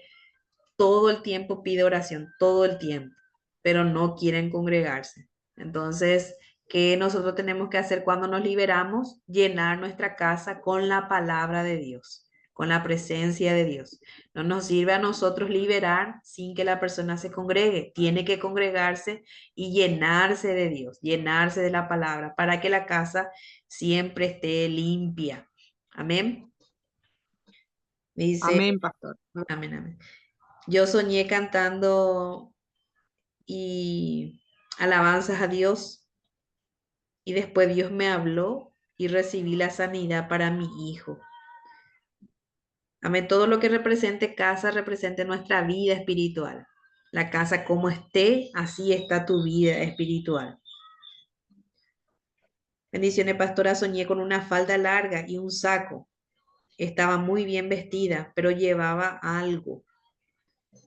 todo el tiempo pide oración, todo el tiempo, pero no quieren congregarse. Entonces, ¿qué nosotros tenemos que hacer cuando nos liberamos? Llenar nuestra casa con la palabra de Dios, con la presencia de Dios. No nos sirve a nosotros liberar sin que la persona se congregue. Tiene que congregarse y llenarse de Dios, llenarse de la palabra para que la casa siempre esté limpia. Amén. Dice, Amén, pastor. amén, amén. Yo soñé cantando y alabanzas a Dios y después Dios me habló y recibí la sanidad para mi hijo. Amén. Todo lo que represente casa represente nuestra vida espiritual. La casa como esté, así está tu vida espiritual. Bendiciones, pastora. Soñé con una falda larga y un saco. Estaba muy bien vestida, pero llevaba algo.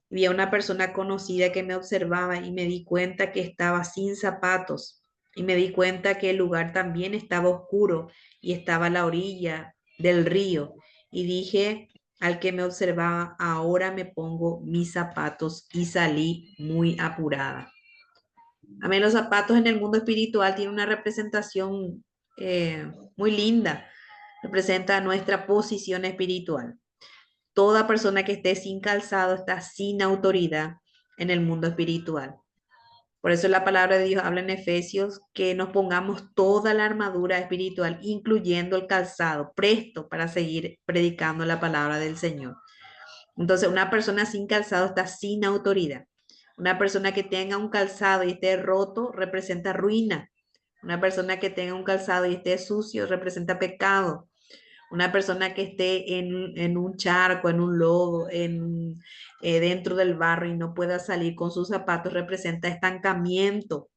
Vi a una persona conocida que me observaba y me di cuenta que estaba sin zapatos y me di cuenta que el lugar también estaba oscuro y estaba a la orilla del río y dije al que me observaba, ahora me pongo mis zapatos y salí muy apurada. Amén, los zapatos en el mundo espiritual tienen una representación muy linda, representa nuestra posición espiritual. Toda persona que esté sin calzado está sin autoridad en el mundo espiritual. Por eso la palabra de Dios habla en Efesios que nos pongamos toda la armadura espiritual, incluyendo el calzado, presto para seguir predicando la palabra del Señor. Entonces, una persona sin calzado está sin autoridad. Una persona que tenga un calzado y esté roto representa ruina. Una persona que tenga un calzado y esté sucio representa pecado. Una persona que esté en un charco, en un lodo, dentro del barro y no pueda salir con sus zapatos representa estancamiento.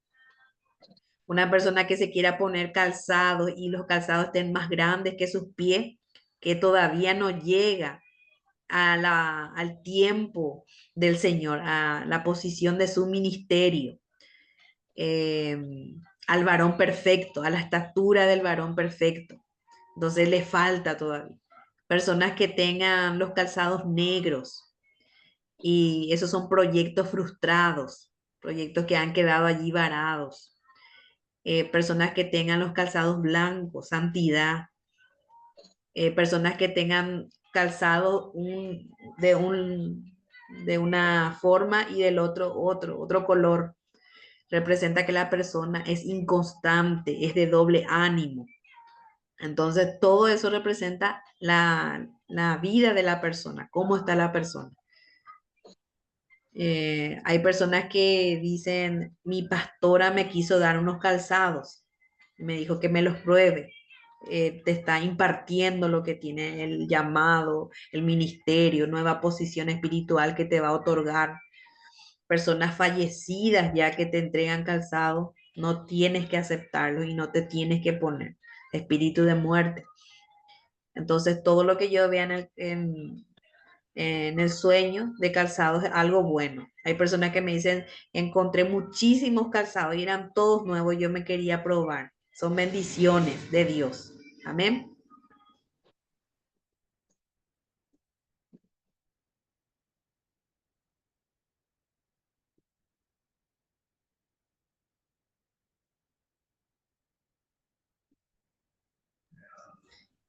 Una persona que se quiera poner calzado y los calzados estén más grandes que sus pies, que todavía no llega al tiempo del Señor, a la posición de su ministerio, eh, al varón perfecto, a la estatura del varón perfecto. Entonces le falta todavía. Personas que tengan los calzados negros y esos son proyectos frustrados, proyectos que han quedado allí varados. Personas que tengan los calzados blancos, santidad. Personas que tengan calzado de una forma y del otro color. Representa que la persona es inconstante, es de doble ánimo. Entonces, todo eso representa la vida de la persona, cómo está la persona. Hay personas que dicen, mi pastora me quiso dar unos calzados, me dijo que me los pruebe. Te está impartiendo lo que tiene el llamado, el ministerio, nueva posición espiritual que te va a otorgar. Personas fallecidas ya que te entregan calzado, no tienes que aceptarlo y no te tienes que poner. Espíritu de muerte. Entonces, todo lo que yo vea en el sueño de calzados es algo bueno. Hay personas que me dicen, encontré muchísimos calzados y eran todos nuevos, yo me quería probar. Son bendiciones de Dios. Amén.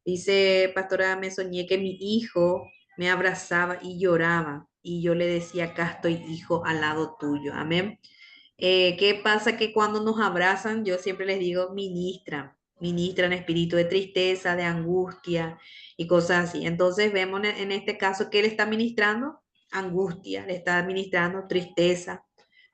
Dice, pastora, me soñé que mi hijo me abrazaba y lloraba y yo le decía, acá estoy, hijo, al lado tuyo. Amén. ¿Qué pasa? Que cuando nos abrazan, yo siempre les digo, ministran espíritu de tristeza, de angustia y cosas así. Entonces vemos en este caso que él está ministrando angustia, le está administrando tristeza.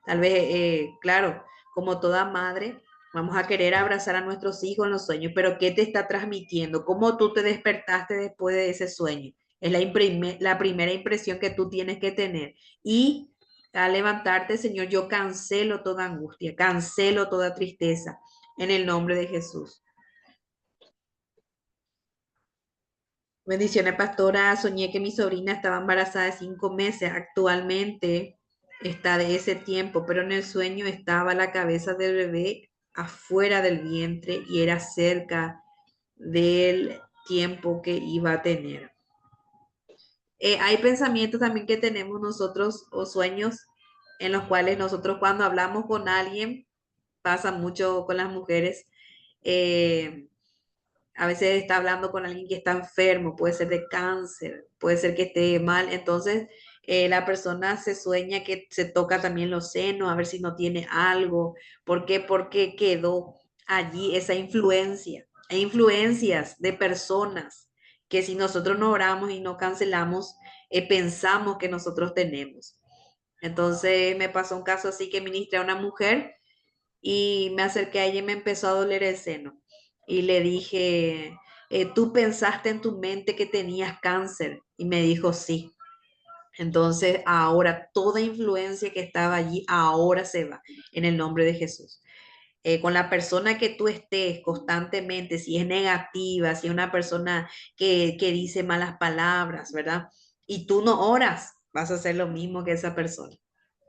Tal vez, claro, como toda madre, vamos a querer abrazar a nuestros hijos en los sueños, pero ¿qué te está transmitiendo? ¿Cómo tú te despertaste después de ese sueño? Es la primera impresión que tú tienes que tener. Y al levantarte, Señor, yo cancelo toda angustia, cancelo toda tristeza en el nombre de Jesús. Bendiciones, pastora. Soñé que mi sobrina estaba embarazada de 5 meses. Actualmente está de ese tiempo, pero en el sueño estaba la cabeza del bebé afuera del vientre y era cerca del tiempo que iba a tener. Hay pensamientos también que tenemos nosotros o sueños en los cuales nosotros cuando hablamos con alguien, pasa mucho con las mujeres, eh, a veces está hablando con alguien que está enfermo, puede ser de cáncer, puede ser que esté mal, entonces la persona se sueña que se toca también los senos, a ver si no tiene algo. ¿Por qué? Porque quedó allí esa influencia. Hay influencias de personas que si nosotros no oramos y no cancelamos, pensamos que nosotros tenemos. Entonces me pasó un caso así que ministré a una mujer y me acerqué a ella y me empezó a doler el seno. Y le dije, ¿tú pensaste en tu mente que tenías cáncer? Y me dijo, sí. Entonces ahora toda influencia que estaba allí, ahora se va en el nombre de Jesús. Con la persona que tú estés constantemente, si es negativa, si es una persona que dice malas palabras, ¿verdad? Y tú no oras, vas a hacer lo mismo que esa persona.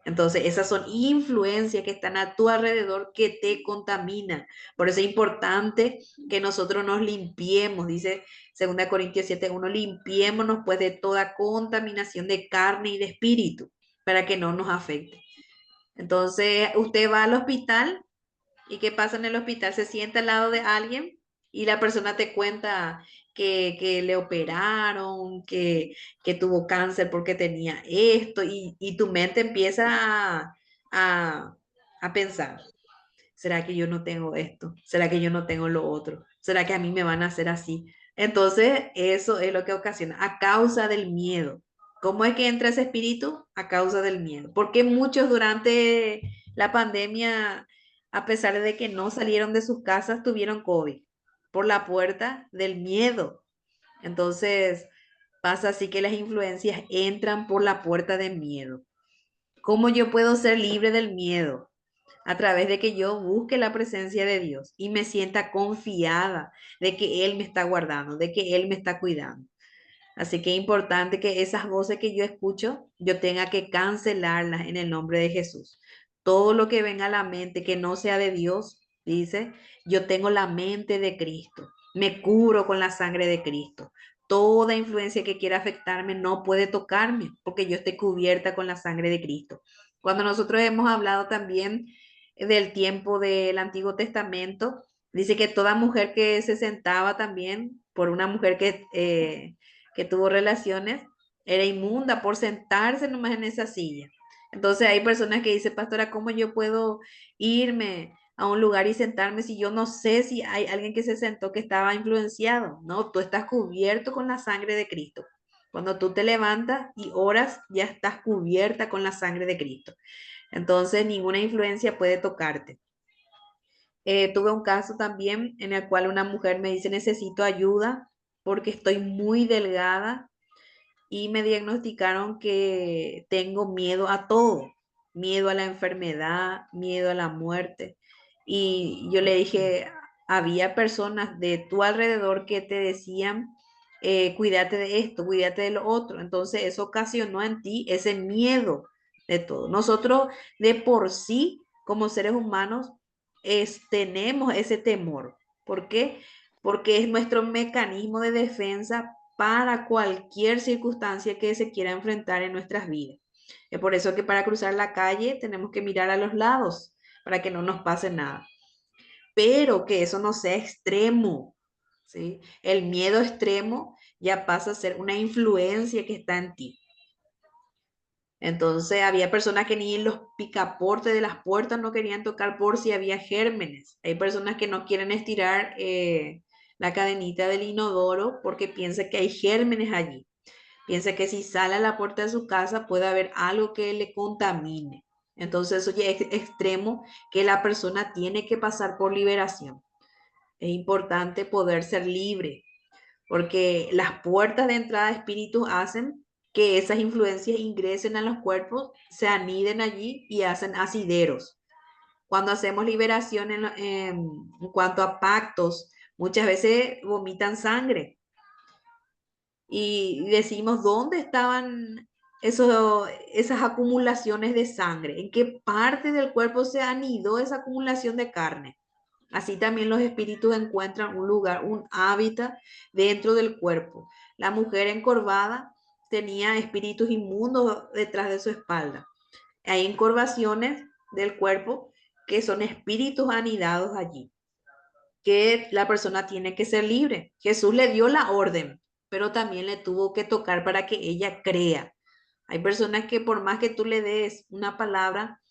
Entonces, esas son influencias que están a tu alrededor que te contaminan. Por eso es importante que nosotros nos limpiemos, dice 2 Corintios 7:1, limpiémonos pues de toda contaminación de carne y de espíritu para que no nos afecte. Entonces, usted va al hospital y ¿qué pasa en el hospital? Se sienta al lado de alguien y la persona te cuenta que le operaron, que tuvo cáncer porque tenía esto y tu mente empieza a, a pensar, ¿será que yo no tengo esto? ¿Será que yo no tengo lo otro? ¿Será que a mí me van a hacer así? Entonces, eso es lo que ocasiona a causa del miedo. ¿Cómo es que entra ese espíritu? A causa del miedo. Porque muchos durante la pandemia, a pesar de que no salieron de sus casas, tuvieron COVID por la puerta del miedo. Entonces, pasa así que las influencias entran por la puerta del miedo. ¿Cómo yo puedo ser libre del miedo? A través de que yo busque la presencia de Dios y me sienta confiada de que Él me está guardando, de que Él me está cuidando. Así que es importante que esas voces que yo escucho, yo tenga que cancelarlas en el nombre de Jesús. Todo lo que venga a la mente que no sea de Dios, dice, yo tengo la mente de Cristo, me cubro con la sangre de Cristo. Toda influencia que quiera afectarme no puede tocarme porque yo estoy cubierta con la sangre de Cristo. Cuando nosotros hemos hablado también del tiempo del Antiguo Testamento, dice que toda mujer que se sentaba también por una mujer que tuvo relaciones, era inmunda por sentarse nomás en esa silla. Entonces hay personas que dicen, pastora, ¿cómo yo puedo irme a un lugar y sentarme si yo no sé si hay alguien que se sentó que estaba influenciado? No, tú estás cubierto con la sangre de Cristo. Cuando tú te levantas y oras, ya estás cubierta con la sangre de Cristo. Entonces ninguna influencia puede tocarte. Tuve un caso también en el cual una mujer me dice, necesito ayuda porque estoy muy delgada y me diagnosticaron que tengo miedo a todo, miedo a la enfermedad, miedo a la muerte. Y yo le dije, había personas de tu alrededor que te decían, cuídate de esto, cuídate de lo otro. Entonces eso ocasionó en ti ese miedo de todo. Nosotros de por sí, como seres humanos, tenemos ese temor. ¿Por qué? Porque es nuestro mecanismo de defensa para cualquier circunstancia que se quiera enfrentar en nuestras vidas. Es por eso que para cruzar la calle tenemos que mirar a los lados para que no nos pase nada. Pero que eso no sea extremo, ¿sí? El miedo extremo ya pasa a ser una influencia que está en ti. Entonces había personas que ni en los picaportes de las puertas no querían tocar por si había gérmenes. Hay personas que no quieren estirar la cadenita del inodoro porque piensa que hay gérmenes allí. Piensa que si sale a la puerta de su casa puede haber algo que le contamine. Entonces eso ya es extremo que la persona tiene que pasar por liberación. Es importante poder ser libre porque las puertas de entrada de espíritus hacen que esas influencias ingresen a los cuerpos, se aniden allí y hacen asideros. Cuando hacemos liberación en cuanto a pactos, muchas veces vomitan sangre y decimos, ¿dónde estaban esas acumulaciones de sangre? ¿En qué parte del cuerpo se anidó esa acumulación de carne? Así también los espíritus encuentran un lugar, un hábitat dentro del cuerpo. La mujer encorvada tenía espíritus inmundos detrás de su espalda. Hay encorvaciones del cuerpo que son espíritus anidados allí, que la persona tiene que ser libre. Jesús le dio la orden, pero también le tuvo que tocar para que ella crea. Hay personas que por más que tú le des una palabra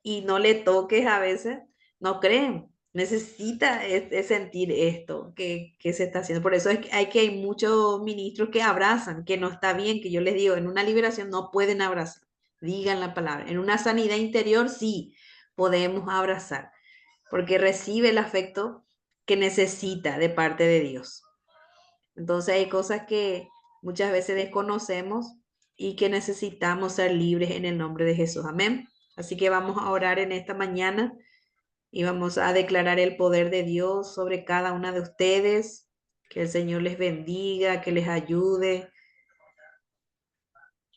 y no le toques a veces, no creen. Necesita es sentir esto que se está haciendo. Por eso es que hay muchos ministros que abrazan, que no está bien, que yo les digo, en una liberación no pueden abrazar. Digan la palabra. En una sanidad interior sí podemos abrazar, porque recibe el afecto que necesita de parte de Dios. Entonces hay cosas que muchas veces desconocemos y que necesitamos ser libres en el nombre de Jesús. Amén. Así que vamos a orar en esta mañana y vamos a declarar el poder de Dios sobre cada una de ustedes. Que el Señor les bendiga, que les ayude.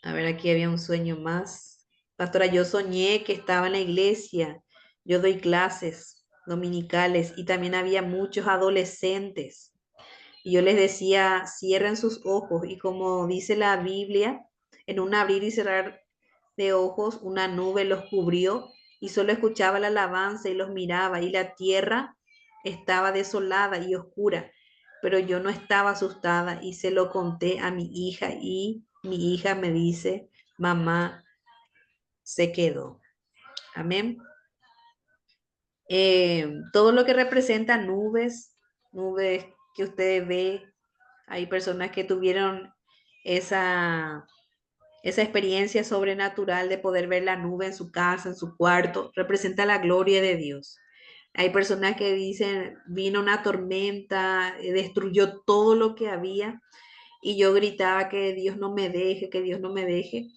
A ver, aquí había un sueño más. Pastora, yo soñé que estaba en la iglesia. Yo doy clases dominicales y también había muchos adolescentes. Y yo les decía, cierren sus ojos. Y como dice la Biblia, en un abrir y cerrar de ojos, una nube los cubrió y solo escuchaba la alabanza y los miraba. Y la tierra estaba desolada y oscura. Pero yo no estaba asustada y se lo conté a mi hija y mi hija me dice, mamá, se quedó. Amén. Todo lo que representa nubes, nubes que ustedes ven, hay personas que tuvieron esa experiencia sobrenatural de poder ver la nube en su casa, en su cuarto, representa la gloria de Dios. Hay personas que dicen, vino una tormenta, destruyó todo lo que había y yo gritaba que Dios no me deje, que Dios no me deje.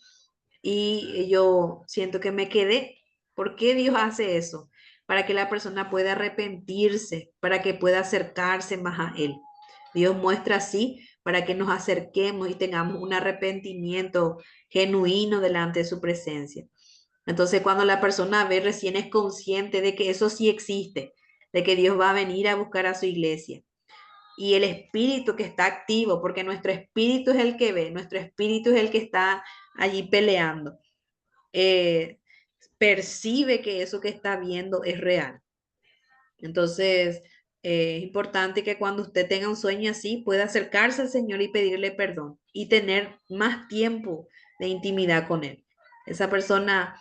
Y yo siento que me quedé. ¿Por qué Dios hace eso? Para que la persona pueda arrepentirse, para que pueda acercarse más a Él. Dios muestra así para que nos acerquemos y tengamos un arrepentimiento genuino delante de su presencia. Entonces, cuando la persona ve, recién es consciente de que eso sí existe, de que Dios va a venir a buscar a su iglesia. Y el espíritu que está activo, porque nuestro espíritu es el que ve, nuestro espíritu es el que está allí peleando, eh, percibe que eso que está viendo es real. Entonces, es importante que cuando usted tenga un sueño así, pueda acercarse al Señor y pedirle perdón y tener más tiempo de intimidad con Él. Esa persona,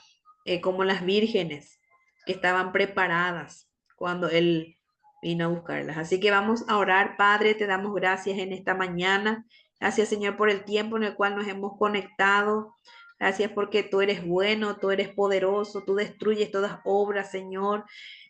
como las vírgenes que estaban preparadas cuando Él vino a buscarlas. Así que vamos a orar. Padre, te damos gracias en esta mañana. Gracias, Señor, por el tiempo en el cual nos hemos conectado. Gracias porque tú eres bueno, tú eres poderoso, tú destruyes todas obras, Señor,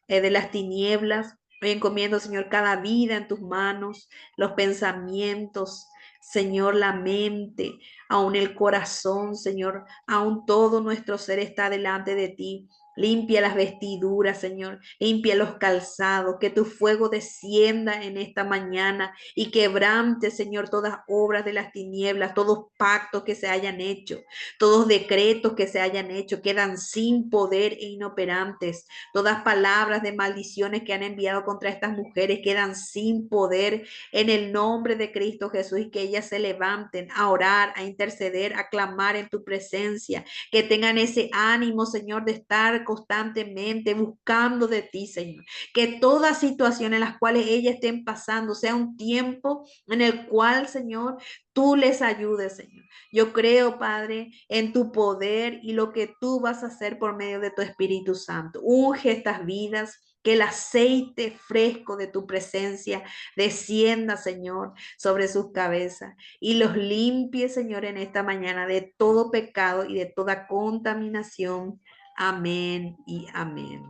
de las tinieblas. Hoy encomiendo, Señor, cada vida en tus manos, los pensamientos, Señor, la mente, aún el corazón, Señor, aún todo nuestro ser está delante de ti. Limpia las vestiduras, Señor. Limpia los calzados. Que tu fuego descienda en esta mañana y quebrante, Señor, todas obras de las tinieblas, todos pactos que se hayan hecho, todos decretos que se hayan hecho, quedan sin poder e inoperantes. Todas palabras de maldiciones que han enviado contra estas mujeres quedan sin poder en el nombre de Cristo Jesús, y que ellas se levanten a orar, a interceder, a clamar en tu presencia, que tengan ese ánimo, Señor, de estar constantemente buscando de ti, Señor. Que toda situación en las cuales ellas estén pasando sea un tiempo en el cual, Señor, tú les ayudes, Señor. Yo creo, Padre, en tu poder y lo que tú vas a hacer por medio de tu Espíritu Santo. Unge estas vidas. Que el aceite fresco de tu presencia descienda, Señor, sobre sus cabezas y los limpie, Señor, en esta mañana de todo pecado y de toda contaminación. Amén y amén.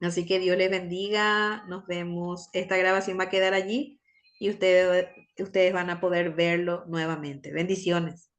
Así que Dios les bendiga. Nos vemos. Esta grabación va a quedar allí y ustedes van a poder verlo nuevamente. Bendiciones.